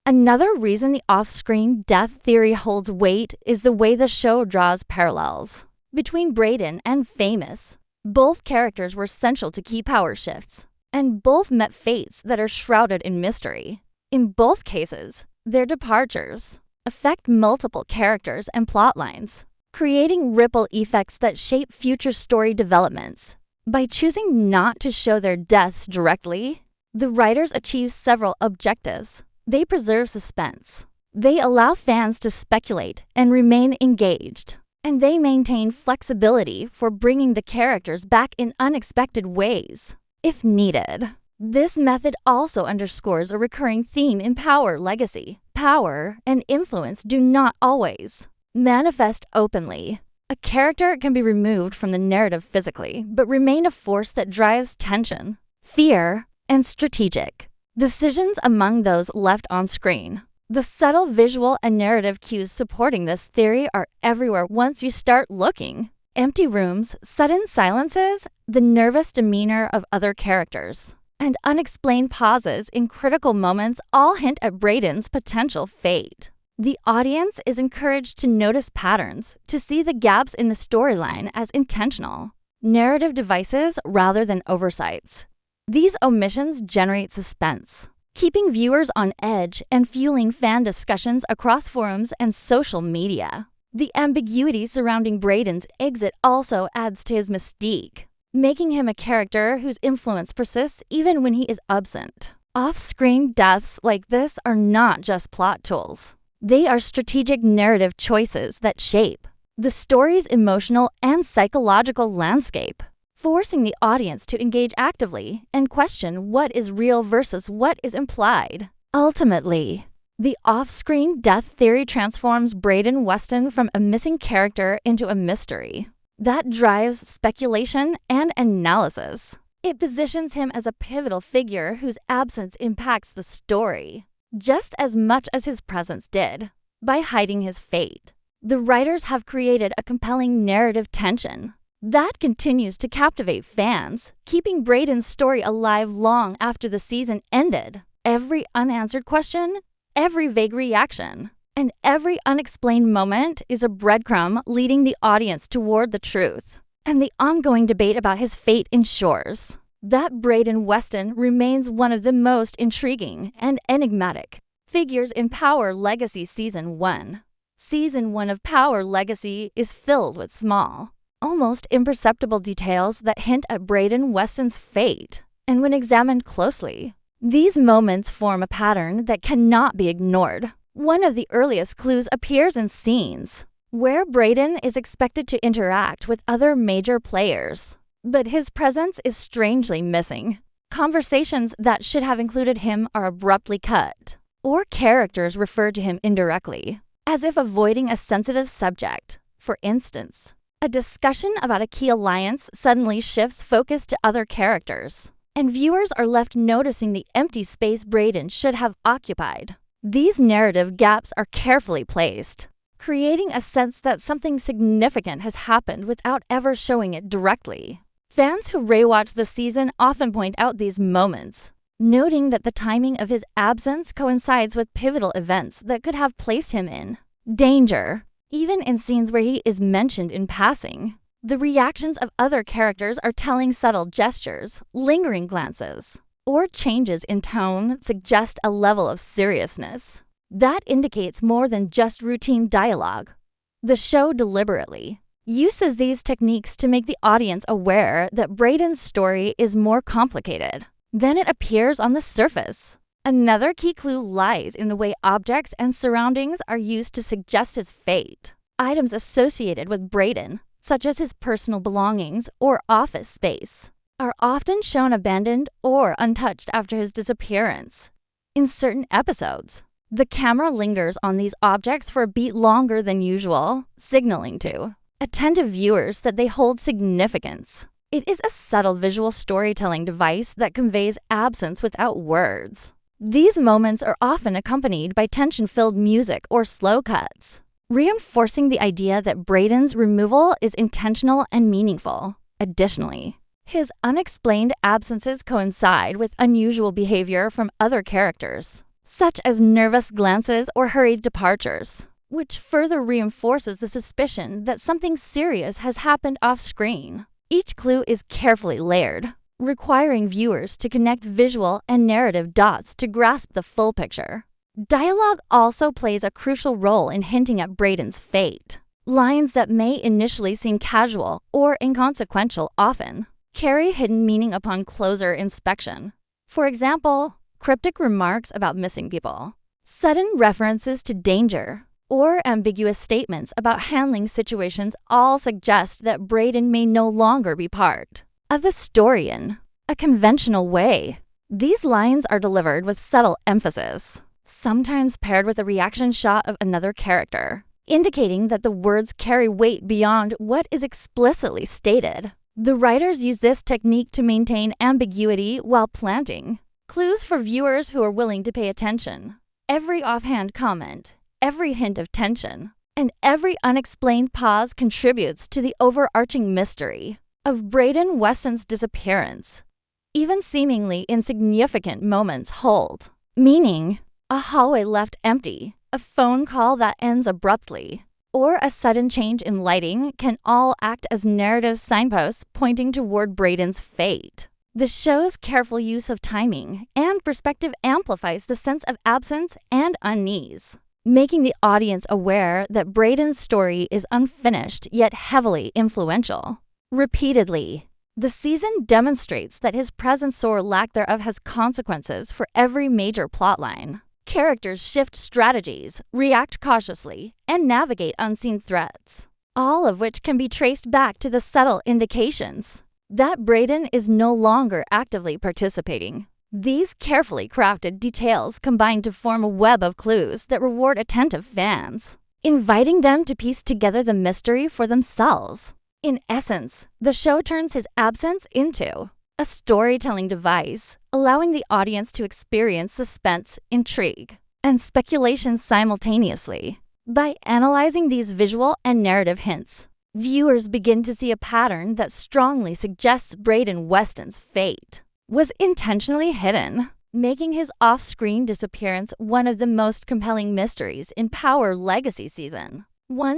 Another reason the off-screen death theory holds weight is the way the show draws parallels between Brayden and Famous. Both characters were central to key power shifts, and both met fates that are shrouded in mystery. In both cases, their departures affect multiple characters and plot lines, creating ripple effects that shape future story developments. By choosing not to show their deaths directly, the writers achieve several objectives. They preserve suspense. They allow fans to speculate and remain engaged. And they maintain flexibility for bringing the characters back in unexpected ways, if needed. This method also underscores a recurring theme in Power legacy. Power and influence do not always manifest openly. A character can be removed from the narrative physically, but remain a force that drives tension, fear, and strategic decisions among those left on screen. The subtle visual and narrative cues supporting this theory are everywhere once you start looking. Empty rooms, sudden silences, the nervous demeanor of other characters, and unexplained pauses in critical moments all hint at Brayden's potential fate. The audience is encouraged to notice patterns, to see the gaps in the storyline as intentional narrative devices rather than oversights. These omissions generate suspense, keeping viewers on edge and fueling fan discussions across forums and social media. The ambiguity surrounding Brayden's exit also adds to his mystique, making him a character whose influence persists even when he is absent. Off-screen deaths like this are not just plot tools. They are strategic narrative choices that shape the story's emotional and psychological landscape, forcing the audience to engage actively and question what is real versus what is implied. Ultimately, the off-screen death theory transforms Brayden Weston from a missing character into a mystery that drives speculation and analysis. It positions him as a pivotal figure whose absence impacts the story just as much as his presence did. By hiding his fate, the writers have created a compelling narrative tension that continues to captivate fans, keeping Brayden's story alive long after the season ended. Every unanswered question, every vague reaction, and every unexplained moment is a breadcrumb leading the audience toward the truth. And the ongoing debate about his fate ensures that Brayden Weston remains one of the most intriguing and enigmatic figures in Power Legacy Season 1. Season 1 of Power Legacy is filled with small, almost imperceptible details that hint at Brayden Weston's fate. And when examined closely, these moments form a pattern that cannot be ignored. One of the earliest clues appears in scenes where Brayden is expected to interact with other major players, but his presence is strangely missing. Conversations that should have included him are abruptly cut, or characters refer to him indirectly, as if avoiding a sensitive subject. For instance, a discussion about a key alliance suddenly shifts focus to other characters, and viewers are left noticing the empty space Brayden should have occupied. These narrative gaps are carefully placed, creating a sense that something significant has happened without ever showing it directly. Fans who rewatch the season often point out these moments, noting that the timing of his absence coincides with pivotal events that could have placed him in danger. Even in scenes where he is mentioned in passing, the reactions of other characters are telling. Subtle gestures, lingering glances, or changes in tone suggest a level of seriousness that indicates more than just routine dialogue. The show deliberately uses these techniques to make the audience aware that Brayden's story is more complicated than it appears on the surface. Another key clue lies in the way objects and surroundings are used to suggest his fate. Items associated with Brayden, such as his personal belongings or office space, are often shown abandoned or untouched after his disappearance. In certain episodes, the camera lingers on these objects for a beat longer than usual, signaling to attentive viewers that they hold significance. It is a subtle visual storytelling device that conveys absence without words. These moments are often accompanied by tension-filled music or slow cuts, reinforcing the idea that Brayden's removal is intentional and meaningful. Additionally, his unexplained absences coincide with unusual behavior from other characters, such as nervous glances or hurried departures, which further reinforces the suspicion that something serious has happened off-screen. Each clue is carefully layered, requiring viewers to connect visual and narrative dots to grasp the full picture. Dialogue also plays a crucial role in hinting at Brayden's fate. Lines that may initially seem casual or inconsequential often carry hidden meaning upon closer inspection. For example, cryptic remarks about missing people, sudden references to danger, or ambiguous statements about handling situations all suggest that Brayden may no longer be part of the story in a conventional way. These lines are delivered with subtle emphasis, sometimes paired with a reaction shot of another character, indicating that the words carry weight beyond what is explicitly stated. The writers use this technique to maintain ambiguity while planting clues for viewers who are willing to pay attention. Every offhand comment, every hint of tension, and every unexplained pause contributes to the overarching mystery of Brayden Weston's disappearance. Even seemingly insignificant moments hold meaning. A hallway left empty, a phone call that ends abruptly, or a sudden change in lighting can all act as narrative signposts pointing toward Brayden's fate. The show's careful use of timing and perspective amplifies the sense of absence and unease, making the audience aware that Brayden's story is unfinished yet heavily influential. Repeatedly, the season demonstrates that his presence or lack thereof has consequences for every major plotline. Characters shift strategies, react cautiously, and navigate unseen threats, all of which can be traced back to the subtle indications that Brayden is no longer actively participating. These carefully crafted details combine to form a web of clues that reward attentive fans, inviting them to piece together the mystery for themselves. In essence, the show turns his absence into a storytelling device, allowing the audience to experience suspense, intrigue, and speculation simultaneously. By analyzing these visual and narrative hints, viewers begin to see a pattern that strongly suggests Brayden Weston's fate was intentionally hidden, making his off-screen disappearance one of the most compelling mysteries in Power Legacy season.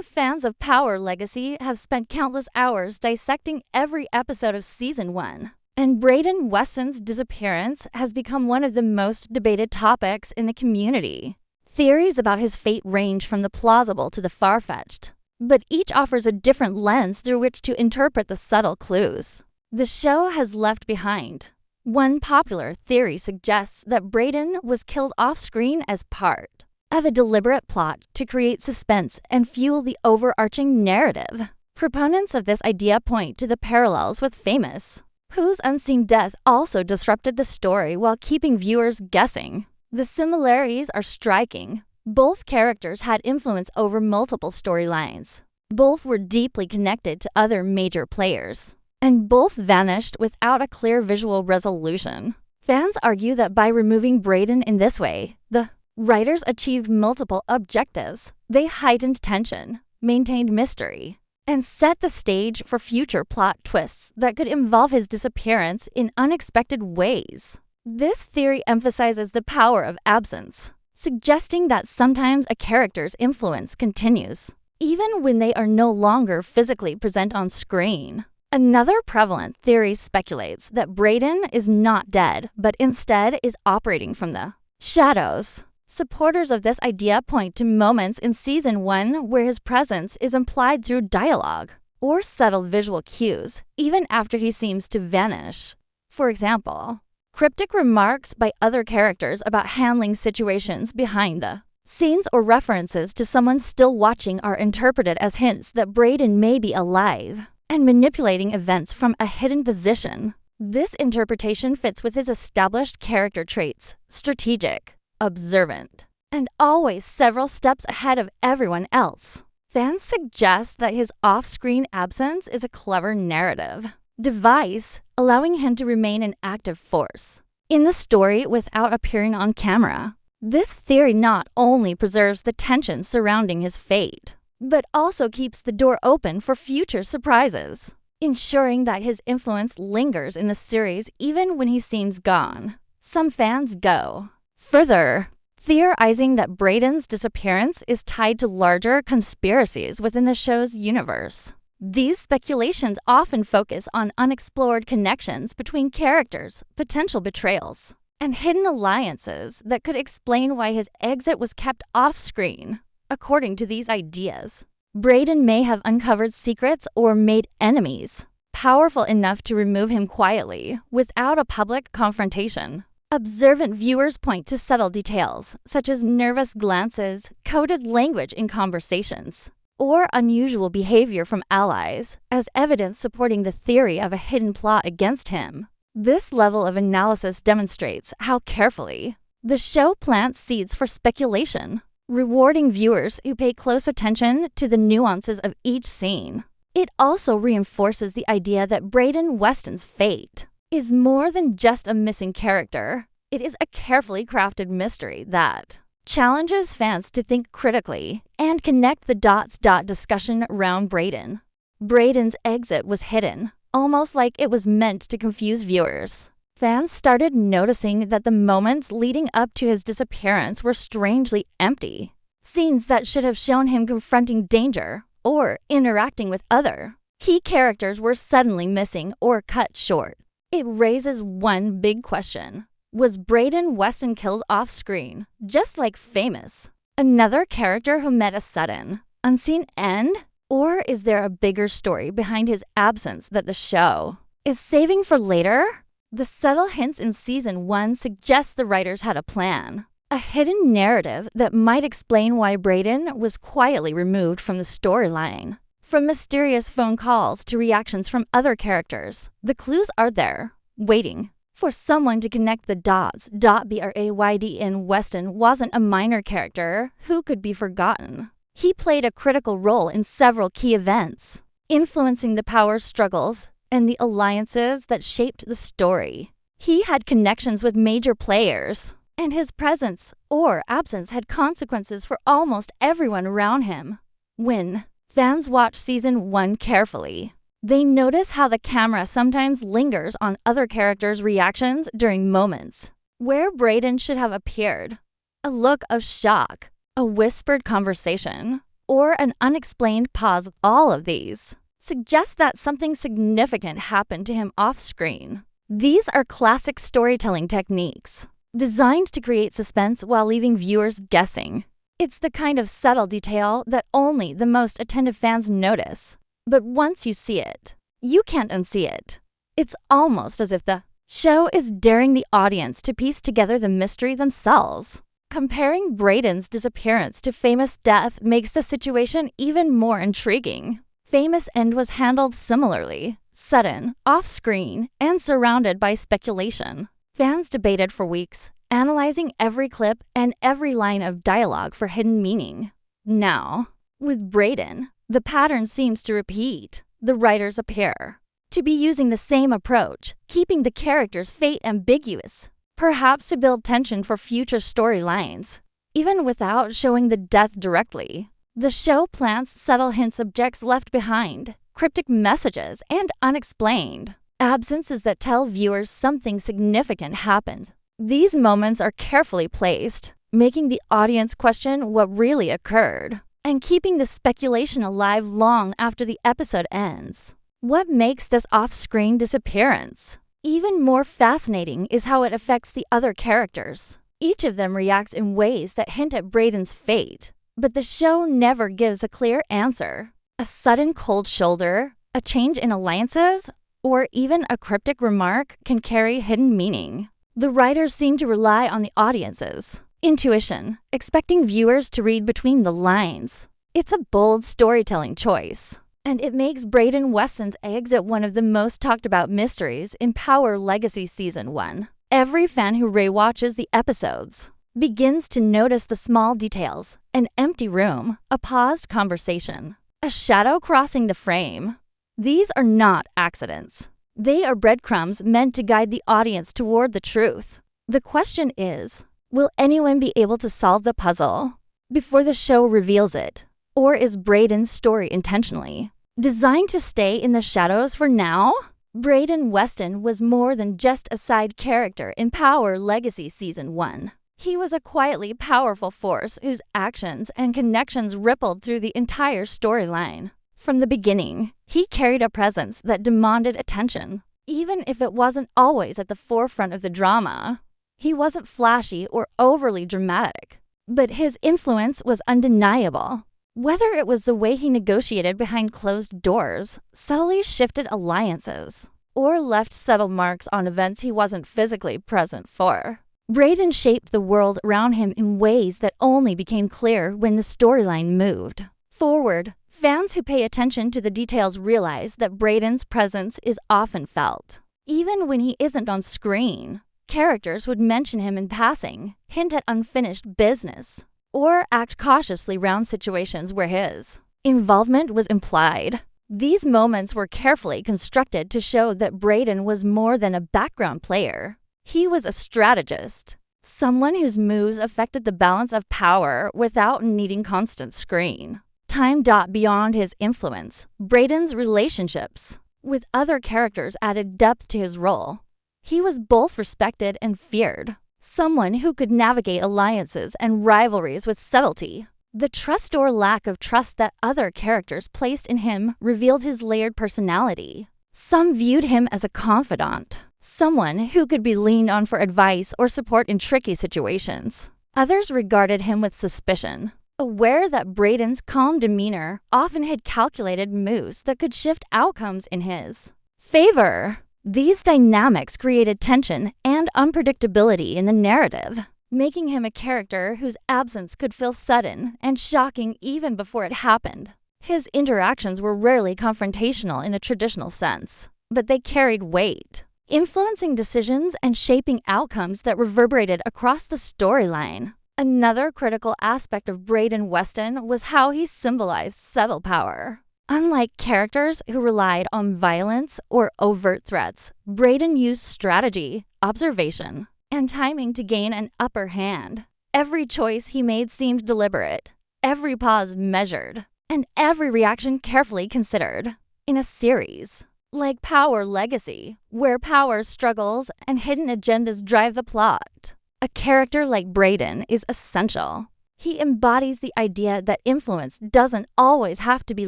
Fans of Power Legacy have spent countless hours dissecting every episode of Season 1, and Brayden Weston's disappearance has become one of the most debated topics in the community. Theories about his fate range from the plausible to the far-fetched, but each offers a different lens through which to interpret the subtle clues the show has left behind. One popular theory suggests that Brayden was killed off-screen as part of a deliberate plot to create suspense and fuel the overarching narrative. Proponents of this idea point to the parallels with Famous, whose unseen death also disrupted the story while keeping viewers guessing. The similarities are striking. Both characters had influence over multiple storylines. Both were deeply connected to other major players, and both vanished without a clear visual resolution. Fans argue that by removing Brayden in this way, the writers achieved multiple objectives. They heightened tension, maintained mystery, and set the stage for future plot twists that could involve his disappearance in unexpected ways. This theory emphasizes the power of absence, suggesting that sometimes a character's influence continues, even when they are no longer physically present on screen. Another prevalent theory speculates that Brayden is not dead, but instead is operating from the shadows. Supporters of this idea point to moments in Season 1 where his presence is implied through dialogue or subtle visual cues, even after he seems to vanish. For example, cryptic remarks by other characters about handling situations behind the scenes or references to someone still watching are interpreted as hints that Brayden may be alive and manipulating events from a hidden position. This interpretation fits with his established character traits: strategic, observant, and always several steps ahead of everyone else. Fans suggest that his off-screen absence is a clever narrative device, allowing him to remain an active force in the story without appearing on camera. This theory not only preserves the tension surrounding his fate, but also keeps the door open for future surprises, ensuring that his influence lingers in the series even when he seems gone. Some fans go further, theorizing that Brayden's disappearance is tied to larger conspiracies within the show's universe. These speculations often focus on unexplored connections between characters, potential betrayals, and hidden alliances that could explain why his exit was kept off-screen. According to these ideas, Brayden may have uncovered secrets or made enemies, powerful enough to remove him quietly, without a public confrontation. Observant viewers point to subtle details, such as nervous glances, coded language in conversations, or unusual behavior from allies, as evidence supporting the theory of a hidden plot against him. This level of analysis demonstrates how carefully the show plants seeds for speculation, rewarding viewers who pay close attention to the nuances of each scene. It also reinforces the idea that Brayden Weston's fate is more than just a missing character. It is a carefully crafted mystery that challenges fans to think critically and connect the dots. Discussion around Brayden. Brayden's exit was hidden, almost like it was meant to confuse viewers. Fans started noticing that the moments leading up to his disappearance were strangely empty. Scenes that should have shown him confronting danger or interacting with other key characters were suddenly missing or cut short. It raises one big question. Was Brayden Weston killed off-screen, just like Famous, another character who met a sudden, unseen end? Or is there a bigger story behind his absence that the show is saving for later? The subtle hints in Season 1 suggest the writers had a plan, a hidden narrative that might explain why Brayden was quietly removed from the storyline. From mysterious phone calls to reactions from other characters, the clues are there, waiting for someone to connect the dots. Brayden Weston wasn't a minor character who could be forgotten. He played a critical role in several key events, influencing the power struggles and the alliances that shaped the story. He had connections with major players, and his presence or absence had consequences for almost everyone around him. When fans watch Season 1 carefully, they notice how the camera sometimes lingers on other characters' reactions during moments where Brayden should have appeared. A look of shock, a whispered conversation, or an unexplained pause. All of these suggest that something significant happened to him off-screen. These are classic storytelling techniques, designed to create suspense while leaving viewers guessing. It's the kind of subtle detail that only the most attentive fans notice. But once you see it, you can't unsee it. It's almost as if the show is daring the audience to piece together the mystery themselves. Comparing Brayden's disappearance to Famous' death makes the situation even more intriguing. Famous' end was handled similarly, sudden, off-screen, and surrounded by speculation. Fans debated for weeks, analyzing every clip and every line of dialogue for hidden meaning. Now, with Brayden, the pattern seems to repeat. The writers appear to be using the same approach, keeping the character's fate ambiguous, perhaps to build tension for future storylines. Even without showing the death directly, the show plants subtle hints, objects left behind, cryptic messages, and unexplained absences that tell viewers something significant happened. These moments are carefully placed, making the audience question what really occurred, and keeping the speculation alive long after the episode ends. What makes this off-screen disappearance even more fascinating is how it affects the other characters. Each of them reacts in ways that hint at Brayden's fate, but the show never gives a clear answer. A sudden cold shoulder, a change in alliances, or even a cryptic remark can carry hidden meaning. The writers seem to rely on the audience's intuition, expecting viewers to read between the lines. It's a bold storytelling choice, and it makes Brayden Weston's exit one of the most talked about mysteries in Power Legacy Season 1. Every fan who rewatches the episodes begins to notice the small details: an empty room, a paused conversation, a shadow crossing the frame. These are not accidents. They are breadcrumbs meant to guide the audience toward the truth. The question is, will anyone be able to solve the puzzle before the show reveals it? Or is Brayden's story intentionally designed to stay in the shadows for now? Brayden Weston was more than just a side character in Power Legacy Season 1. He was a quietly powerful force whose actions and connections rippled through the entire storyline. From the beginning, he carried a presence that demanded attention, even if it wasn't always at the forefront of the drama. He wasn't flashy or overly dramatic, but his influence was undeniable. Whether it was the way he negotiated behind closed doors, subtly shifted alliances, or left subtle marks on events he wasn't physically present for, Brayden shaped the world around him in ways that only became clear when the storyline moved forward. Fans who pay attention to the details realize that Brayden's presence is often felt, even when he isn't on screen. Characters would mention him in passing, hint at unfinished business, or act cautiously around situations where his involvement was implied. These moments were carefully constructed to show that Brayden was more than a background player. He was a strategist, someone whose moves affected the balance of power without needing constant screen. Time. Beyond his influence, Brayden's relationships with other characters added depth to his role. He was both respected and feared, someone who could navigate alliances and rivalries with subtlety. The trust or lack of trust that other characters placed in him revealed his layered personality. Some viewed him as a confidant, someone who could be leaned on for advice or support in tricky situations. Others regarded him with suspicion, aware that Brayden's calm demeanor often had calculated moves that could shift outcomes in his favor. These dynamics created tension and unpredictability in the narrative, making him a character whose absence could feel sudden and shocking even before it happened. His interactions were rarely confrontational in a traditional sense, but they carried weight, influencing decisions and shaping outcomes that reverberated across the storyline. Another critical aspect of Brayden Weston was how he symbolized subtle power. Unlike characters who relied on violence or overt threats, Brayden used strategy, observation, and timing to gain an upper hand. Every choice he made seemed deliberate, every pause measured, and every reaction carefully considered. In a series like Power Legacy, where power struggles and hidden agendas drive the plot, a character like Brayden is essential. He embodies the idea that influence doesn't always have to be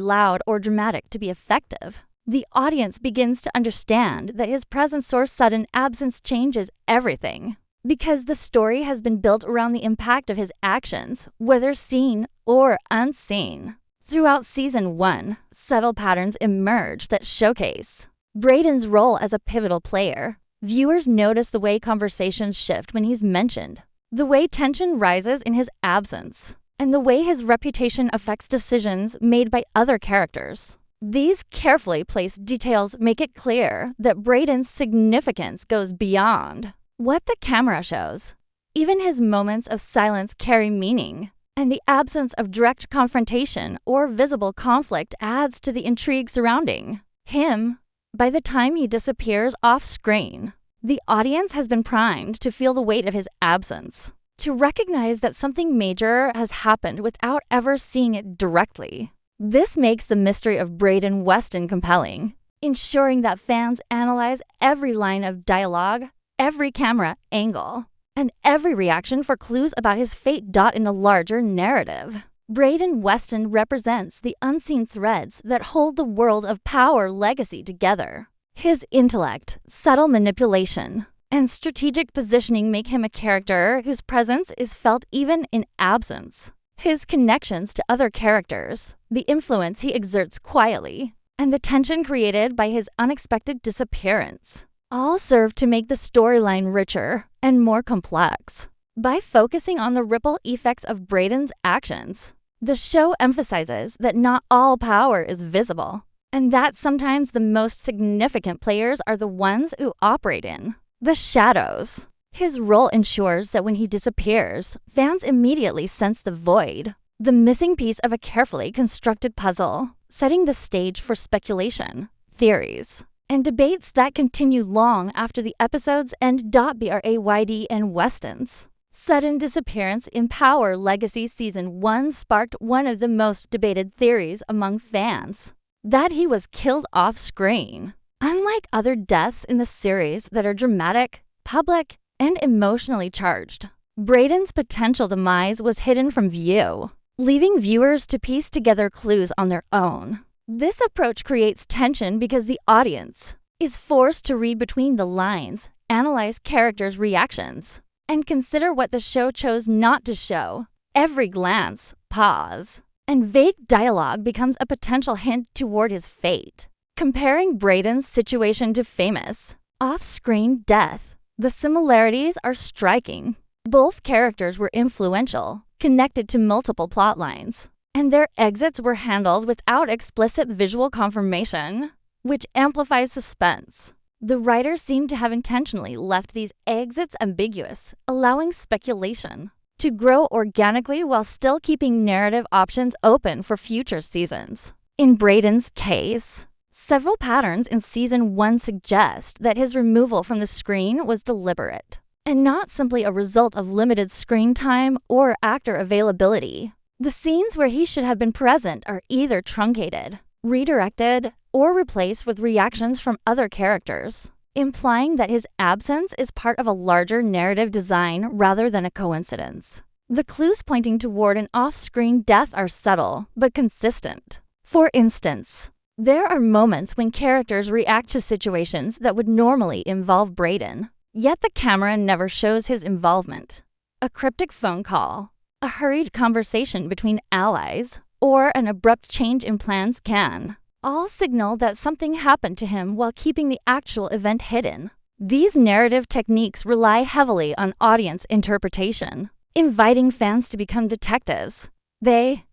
loud or dramatic to be effective. The audience begins to understand that his presence or sudden absence changes everything, because the story has been built around the impact of his actions, whether seen or unseen. Throughout Season 1, subtle patterns emerge that showcase Brayden's role as a pivotal player. Viewers notice the way conversations shift when he's mentioned, the way tension rises in his absence, and the way his reputation affects decisions made by other characters. These carefully placed details make it clear that Brayden's significance goes beyond what the camera shows. Even his moments of silence carry meaning, and the absence of direct confrontation or visible conflict adds to the intrigue surrounding him. By the time he disappears off screen, the audience has been primed to feel the weight of his absence, to recognize that something major has happened without ever seeing it directly. This makes the mystery of Brayden Weston compelling, ensuring that fans analyze every line of dialogue, every camera angle, and every reaction for clues about his fate. In the larger narrative, Brayden Weston represents the unseen threads that hold the world of Power Legacy together. His intellect, subtle manipulation, and strategic positioning make him a character whose presence is felt even in absence. His connections to other characters, the influence he exerts quietly, and the tension created by his unexpected disappearance all serve to make the storyline richer and more complex. By focusing on the ripple effects of Brayden's actions, the show emphasizes that not all power is visible, and that sometimes the most significant players are the ones who operate in the shadows. His role ensures that when he disappears, fans immediately sense the void, the missing piece of a carefully constructed puzzle, setting the stage for speculation, theories, and debates that continue long after the episodes end. Brayden and Weston's sudden disappearance in Power Legacy Season 1 sparked one of the most debated theories among fans, that he was killed off screen. Unlike other deaths in the series that are dramatic, public, and emotionally charged, Brayden's potential demise was hidden from view, leaving viewers to piece together clues on their own. This approach creates tension because the audience is forced to read between the lines, analyze characters' reactions, and consider what the show chose not to show. Every glance, pause, and vague dialogue becomes a potential hint toward his fate. Comparing Brayden's situation to Famous' off-screen death, the similarities are striking. Both characters were influential, connected to multiple plot lines, and their exits were handled without explicit visual confirmation, which amplifies suspense. The writers seem to have intentionally left these exits ambiguous, allowing speculation to grow organically while still keeping narrative options open for future seasons. In Brayden's case, several patterns in Season 1 suggest that his removal from the screen was deliberate, and not simply a result of limited screen time or actor availability. The scenes where he should have been present are either truncated, redirected, or replaced with reactions from other characters, implying that his absence is part of a larger narrative design rather than a coincidence. The clues pointing toward an off-screen death are subtle, but consistent. For instance, there are moments when characters react to situations that would normally involve Brayden, yet the camera never shows his involvement. A cryptic phone call, a hurried conversation between allies, or an abrupt change in plans can all signal that something happened to him while keeping the actual event hidden. These narrative techniques rely heavily on audience interpretation, inviting fans to become detectives. They